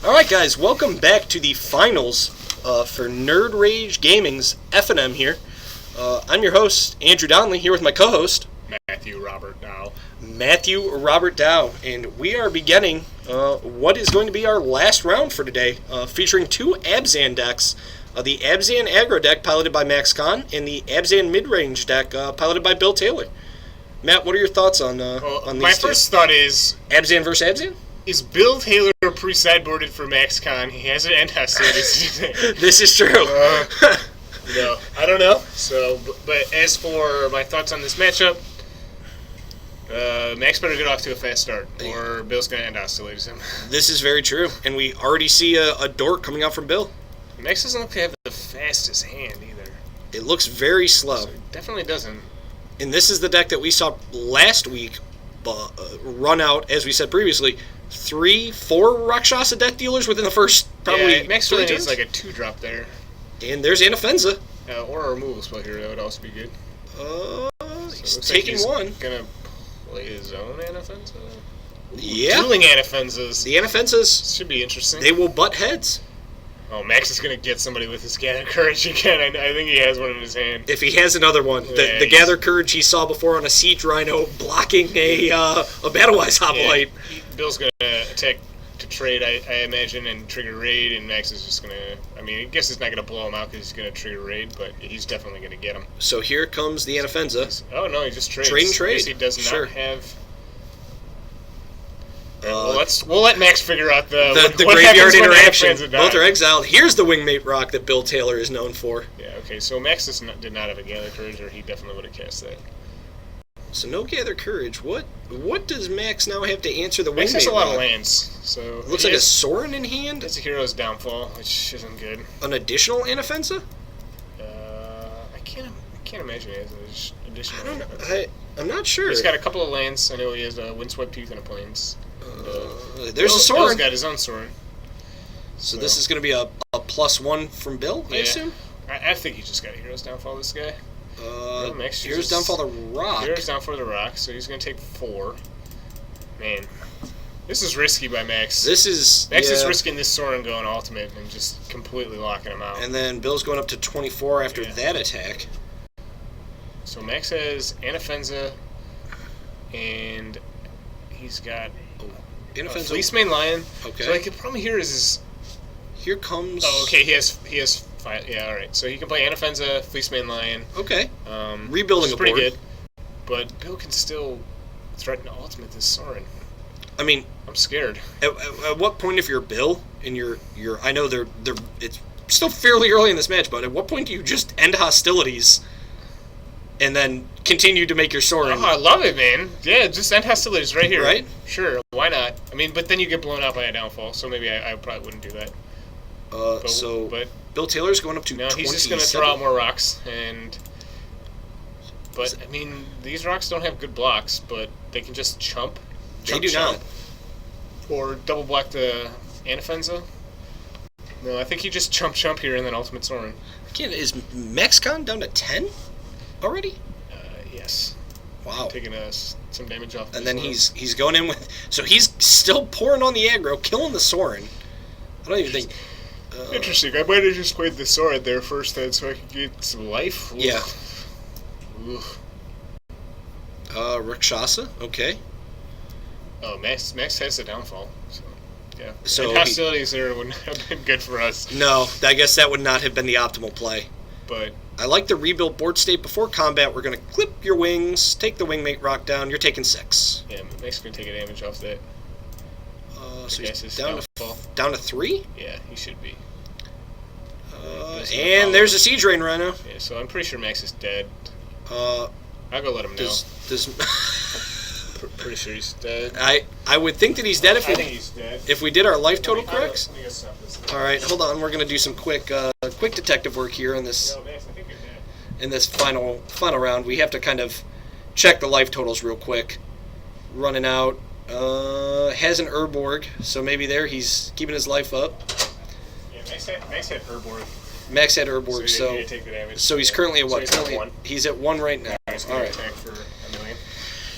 Alright guys, welcome back to the finals for Nerd Rage Gaming's FNM here. I'm your host, Andrew Donnelly, here with my co-host, Matthew Robert Dow. And we are beginning what is going to be our last round for today, featuring two Abzan decks. The Abzan Aggro deck, piloted by Max Kahn, and the Abzan Midrange deck, piloted by Bill Taylor. Matt, what are your thoughts on these my first thought is... Abzan versus Abzan? Is Bill Taylor pre-sideboarded for Max Kahn? He has an end hostility. This is true. No, I don't know. So, but as for my thoughts on this matchup, Max better get off to a fast start, or Bill's going to end hostilities him. This is very true, and we already see a dork coming out from Bill. Max doesn't look to have the fastest hand either. It looks very slow. So it definitely doesn't. And this is the deck that we saw last week run out, as we said previously, 3-4 Rakshasa deck dealers within the first probably Max really needs like a 2-drop there. And there's Anafenza. Or a removal spell here, that would also be good. He's taking one. Gonna play his own Anafenza? Yeah. Dueling Anafenzas. The Anafenzas should be interesting. They will butt heads. Oh, Max is going to get somebody with his Gather Courage again. I think he has one in his hand. If he has another one. Yeah, the Gather Courage he saw before on a Siege Rhino blocking a Battlewise Hoplite. Yeah, Bill's going to attack to trade, I imagine, and trigger raid, and Max is just going to... I mean, I guess it's not going to blow him out because he's going to trigger raid, but he's definitely going to get him. So here comes the Anafenza. Oh, no, he just trades. Trade and trade. He does not sure. have... we'll let Max figure out the graveyard interaction. Both are exiled. Here's the Wingmate Rock that Bill Taylor is known for. Yeah, okay, so Max did not have a Gather Courage, or he definitely would have cast that. So no Gather Courage. What does Max now have to answer the Wingmate Rock? Max has a lot of lands, so... Looks like a Sorin in hand? It's a Hero's Downfall, which isn't good. An additional Anafenza? I can't imagine it has an additional... I'm not sure. He's got a couple of lands. I know he has a Windswept Tooth and a Plains. There's a Sorin. Bill's got his own Sorin. So this is going to be a +1 from Bill, I assume? I think he just got a Hero's Downfall, this guy. Hero's Downfall the Rock. Hero's Downfall the Rock, so he's going to take 4. Man, this is risky by Max. Max is risking this Sorin going ultimate and just completely locking him out. And then Bill's going up to 24 after that attack. So Max has Anafenza, and he's got Fleecemane Lion. Okay. So like the problem here is here comes. Oh, okay. He has 5. Yeah, all right. So he can play Anafenza, Fleecemane Lion. Okay. Rebuilding a board. Pretty good. But Bill can still threaten to ultimate this Sorin. I mean, I'm scared. At what point, if you're Bill and you're I know it's still fairly early in this match, but at what point do you just end hostilities and then continue to make your Sorin? Oh, I love it, man. Yeah, just end hostilities right here. Right? Sure, why not? I mean, but then you get blown out by a downfall, so maybe I probably wouldn't do that. But Bill Taylor's going up to 27. He's just going to throw out more rocks, But, I mean, these rocks don't have good blocks, but they can just chump. They do not. Or double block the Anafenza. No, I think he just chump here and then ultimate Sorin. Again, is Max Kahn down to 10 already? Yes. Wow. Taking some damage off. And then he's going in with... So he's still pouring on the aggro, killing the Sorin. I don't even think... Interesting. I might have just played the Sorin there first then so I could get some life. Oof. Yeah. Oof. Rakshasa, okay. Oh, Max has the downfall. So, yeah. So and hostilities there wouldn't have been good for us. No, I guess that would not have been the optimal play. But I like the rebuild board state. Before combat, we're going to clip your wings, take the Wingmate Rock down. You're taking 6. Yeah, Max can take a damage off that. So he's down to 3? Yeah, he should be. And there's a Siege Rain Rhino. Yeah, so I'm pretty sure Max is dead. I'll go let him know. Pretty sure he's dead. I would think that he's dead if I think he's dead. If we did our life total corrects. All right, hold on. We're gonna do some quick detective work here in this final round. We have to kind of check the life totals real quick. Running out. Has an Urborg, so maybe there he's keeping his life up. Yeah, Max had Urborg. Max had Urborg, so he's currently at what? So he's at 1 right now. He's all right. Attack for $1 million.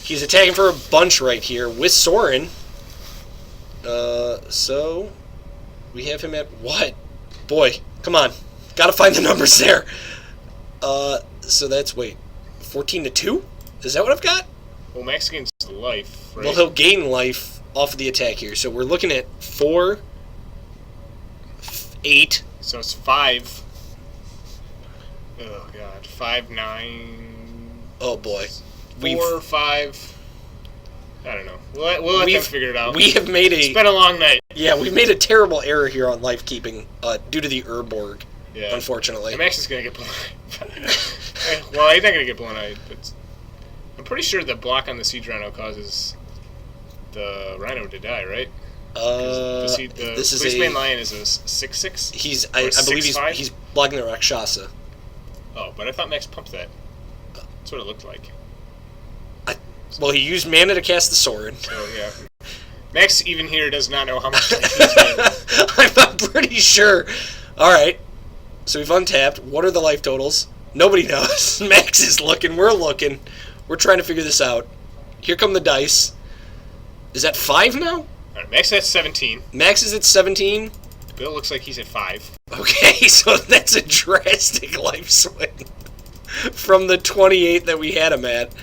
He's attacking for a bunch right here with Sorin. So We have him at what? Boy, come on. Gotta find the numbers there. So that's, 14-2? Is that what I've got? Well, Max gains life, right? Well, he'll gain life off of the attack here. So we're looking at 4, 8. So it's 5. Oh, God. 5, 9. Oh, boy. 4, 5. I don't know. We'll let them figure it out. We have made It's been a long night. Yeah, we've made a terrible error here on life keeping due to the Urborg, unfortunately. And Max is going to get blown well, he's not going to get blown out, but I'm pretty sure the block on the Siege Rhino causes the Rhino to die, right? The Policeman Lion is a 6/6. I believe he's blocking the Rakshasa. Oh, but I thought Max pumped that. That's what it looked like. Well, he used mana to cast the sword. Oh, yeah. Max, even here, does not know how much he's I'm pretty sure. All right. So we've untapped. What are the life totals? Nobody knows. Max is looking. We're looking. We're trying to figure this out. Here come the dice. Is that 5 now? All right, Max is at 17. Max is at 17. Bill looks like he's at 5. Okay, so that's a drastic life swing from the 28 that we had him at.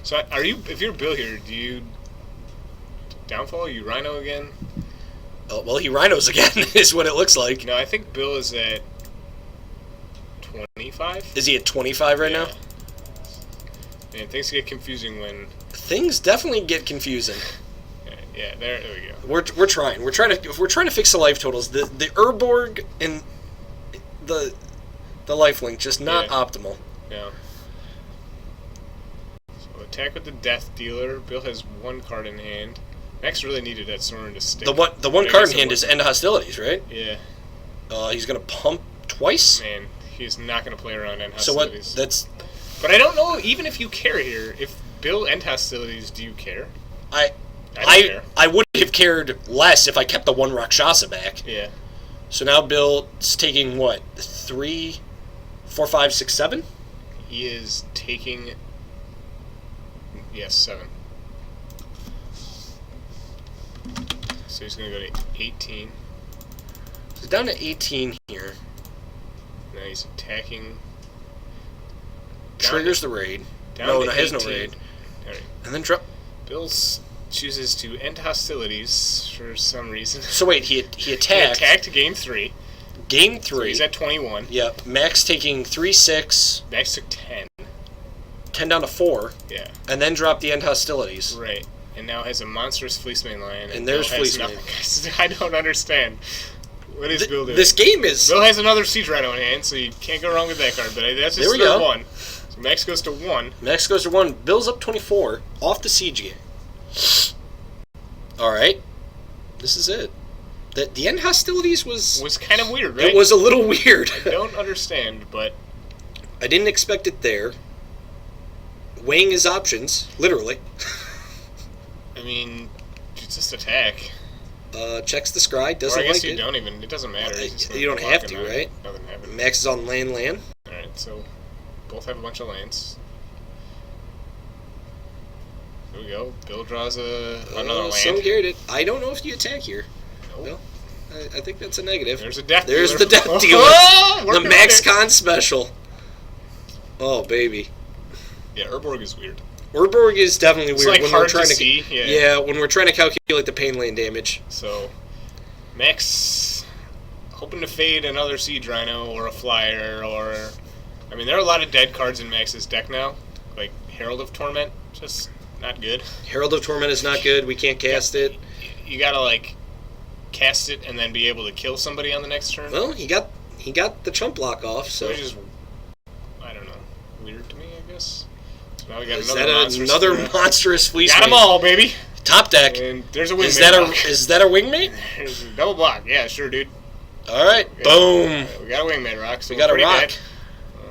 So if you're Bill here, do you downfall? You Rhino again? Oh, well, he Rhinos again is what it looks like. No, I think Bill is at 25. Is he at 25 right now? Man, things get confusing when... Things definitely get confusing. Yeah, there we go. We're trying. We're trying to fix the life totals. The Urborg and the lifelink just not optimal. Yeah. So attack with the Death Dealer. Bill has 1 card in hand. Max really needed that Soren to stick. The one card in hand is End Hostilities, right? Yeah. He's gonna pump twice. Man, he's not gonna play around End Hostilities. So what? That's. But I don't know. Even if you care here, if Bill End Hostilities, do you care? I would have cared less if I kept the 1 Rakshasa back. Yeah. So now Bill's taking what? 3, 4, 5, 6, 7? He is taking... Yes, 7. So he's going to go to 18. So he's down to 18 here. Now he's attacking... Triggers the raid. No, it has no raid. All right. And then drop... Bill chooses to end hostilities for some reason. So wait, he attacked. He attacked game 3. Game 3. So he's at 21. Yep. Max taking 3, 6. Max took 10. 10 down to 4. Yeah. And then dropped the end hostilities. Right. And now has a monstrous Fleecemane Lion. And there's Fleecemane. I don't understand. What is Bill doing? This game is... Bill has another Siege Rhino in hand, so you can't go wrong with that card. But that's his third one. So Max goes to 1. Max goes to 1. Bill's up 24. Off the Siege game. Alright. This is it. The end hostilities was kind of weird, right? It was a little weird. I don't understand, but... I didn't expect it there. Weighing his options, literally. I mean, just attack. Checks the scry, doesn't like it. I guess you don't even, it doesn't matter. You don't have to, right? Nothing happens. Max is on land. Alright, so both have a bunch of lands. There we go. Bill draws another land. So carried. I don't know if you attack here. Nope. No. I think that's a negative. There's a death dealer. There's the death dealer. The Max Kahn special. Oh, baby. Yeah, Urborg is weird. Urborg is definitely weird. It's like hard to see. Yeah, when we're trying to calculate the pain lane damage. So, Max hoping to fade another Siege Rhino or a Flyer or... I mean, there are a lot of dead cards in Max's deck now. Like Herald of Torment, just not good. Herald of Torment is not good. We can't cast it. You gotta, like, cast it and then be able to kill somebody on the next turn. Well, he got the chump block off, so... Which is, I don't know, weird to me, I guess. So now we got another monstrous Fleecemane. Got them all, baby. Top deck. And there's a wingmate. Is that a wingmate? There's a double block. Yeah, sure, dude. All right, boom. We got a wingmate rock. So we got a rock. Dead.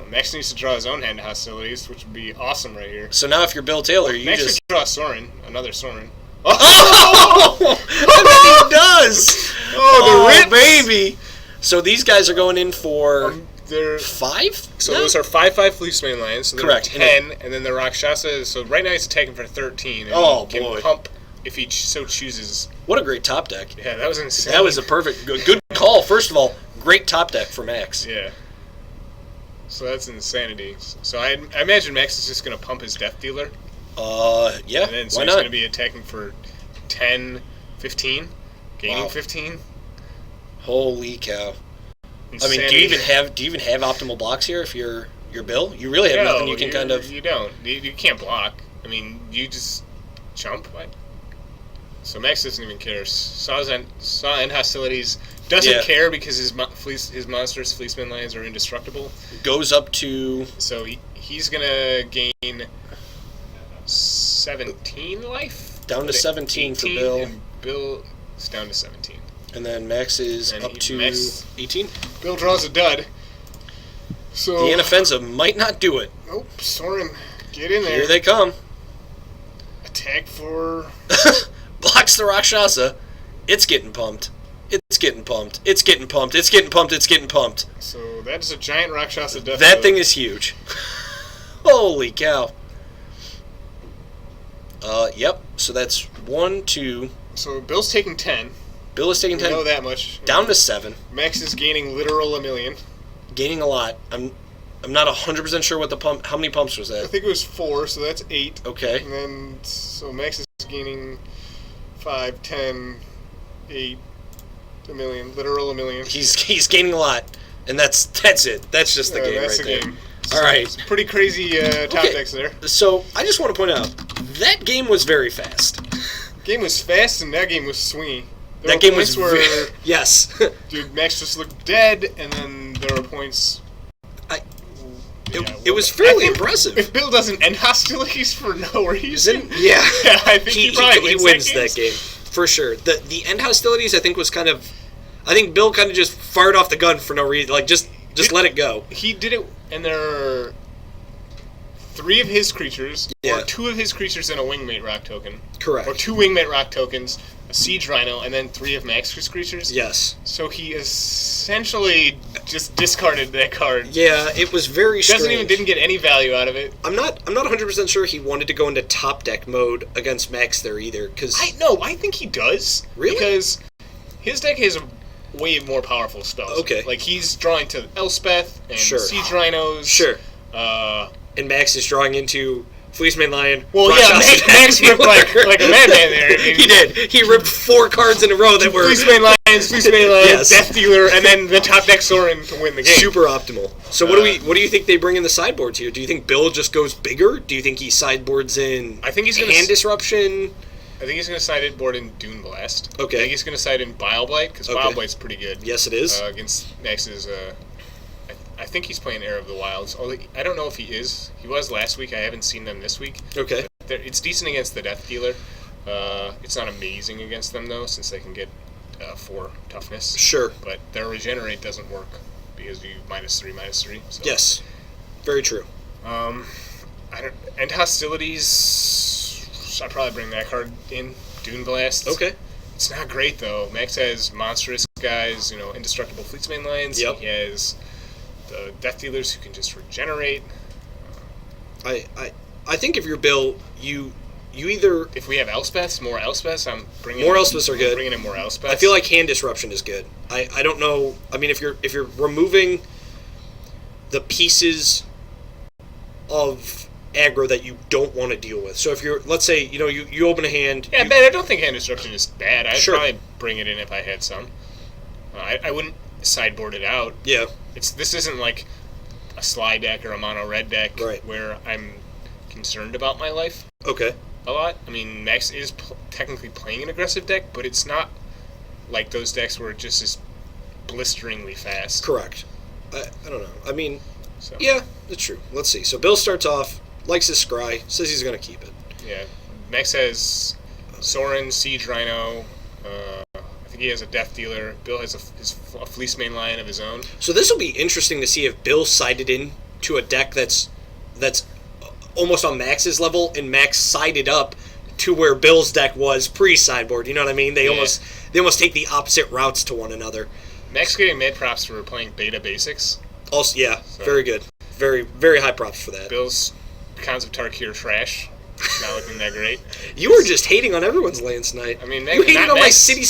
Max needs to draw his own hand to hostilities, which would be awesome right here. So now if you're Bill Taylor, you Max just... could draw Soren, another Soren. Oh! And then he does! Oh, baby! So these guys are going in for... They're 5? So those are 5/5 Fleecemane Lions. So correct. 10, and then the Rakshasa. So right now he's attacking for 13. And oh, he can boy. pump, if he so chooses, What a great top deck. Yeah, that was insane. That was a perfect, good call. First of all, great top deck for Max. Yeah. So that's insanity. So I imagine Max is just going to pump his Death Dealer. Yeah, And then so why he's not? going to be attacking for 10, 15, gaining 15. Holy cow. Insanity. I mean, do you even have optimal blocks here if you're Bill? You really have nothing you can kind of... You don't. You can't block. I mean, you just jump. So Max doesn't even care. Saw end hostilities. Doesn't care because his monsters, Fleeceman Lions, are indestructible. Goes up to... So he's going to gain 17 life? Down to 17 for Bill. And Bill is down to 17. And then Max is up to 18. Bill draws a dud. So the inoffensive might not do it. Nope, Soren, get in there. Here they come. Attack for... Blocks the Rakshasa. It's getting pumped. It's getting pumped. It's getting pumped. It's getting pumped. It's getting pumped. So that is a giant Rakshasa death. That thing is huge. Holy cow. Yep. So that's 1, 2. So Bill's taking 10. Bill is taking 10. We know that much. Down to 7. Max is gaining literal a million. Gaining a lot. I'm not 100% sure what the pump. How many pumps was that? I think it was 4, so that's 8. Okay. And then so Max is gaining 5, 10, 8, a million, literal a million. He's gaining a lot, and that's it. That's just the game that's right the there. game. All right. Some pretty crazy top decks there. So I just want to point out that game was very fast. Game was fast, and that game was swingy. That game was where yes. Dude, Max just looked dead, and then there were points. It was fairly impressive. If Bill doesn't end hostilities for no reason, yeah, I think he probably wins that game for sure. The end hostilities, I think, was kind of. I think Bill kind of just fired off the gun for no reason. Like just let it go. He did it, and there are 3 of his creatures, or 2 of his creatures, and a wingmate rock token. Correct. Or 2 wingmate rock tokens, a siege rhino, and then 3 of Max's creatures. Yes. So he essentially just discarded that card. Yeah, it was very strange. Didn't get any value out of it. I'm not 100% sure he wanted to go into top deck mode against Max there either. Cause I think he does. Really? Because his deck has way more powerful spells. Okay. Like he's drawing to Elspeth and siege rhinos. Sure. And Max is drawing into Fleeceman Lion. Well, Max ripped like a madman there. I mean, he did. He ripped 4 cards in a row that were Fleeceman Lions, Death Dealer, and then the top deck Soren to win the game. Super optimal. So what do you think they bring in the sideboards here? Do you think Bill just goes bigger? Do you think he sideboards in? I think he's going hand disruption. I think he's going to sideboard in Dune Blast. Okay. I think he's going to side in Bile Blight because Bile Blight's pretty good. Yes, it is against Max's. I think he's playing Heir of the Wilds. I don't know if he is. He was last week. I haven't seen them this week. Okay. It's decent against the Death Dealer. It's not amazing against them, though, since they can get 4 toughness. Sure. But their Regenerate doesn't work because you -3/-3. So. Yes. Very true. End hostilities. I'd probably bring that card in. Dune Blast. Okay. It's not great, though. Max has monstrous guys, indestructible Fleeceman Lions. Yep. He has the Death Dealers who can just regenerate. I think if you're Bill, you either... If we have Elspeths, more Elspeths, I'm bringing more Elspeths are good. Bringing in more Elspeths. I feel like hand disruption is good. I don't know. I mean, if you're removing the pieces of aggro that you don't want to deal with. So if you're, let's say, you open a hand. Yeah, I don't think hand disruption is bad. I'd Sure. probably bring it in if I had some. I wouldn't sideboard it out. Yeah. This isn't like a slide deck or a mono red deck where I'm concerned about my life. Okay. A lot. I mean, Max is technically playing an aggressive deck, but it's not like those decks where it just is blisteringly fast. Correct. I don't know. I mean, yeah, that's true. Let's see. So Bill starts off, likes his scry, says he's going to keep it. Yeah. Max has Soren, Siege Rhino. I think he has a Death Dealer. Bill has a Fleeceman Lion of his own. So this will be interesting to see if Bill sided in to a deck that's almost on Max's level, and Max sided up to where Bill's deck was pre-sideboard. You know what I mean? They almost take the opposite routes to one another. Max getting mid props for playing beta basics. Also, yeah, very good. Very, very high props for that. Bill's Khans of Tarkir trash. not looking that great. You were just hating on everyone's lands tonight. I mean, you hated not on my Meg's. city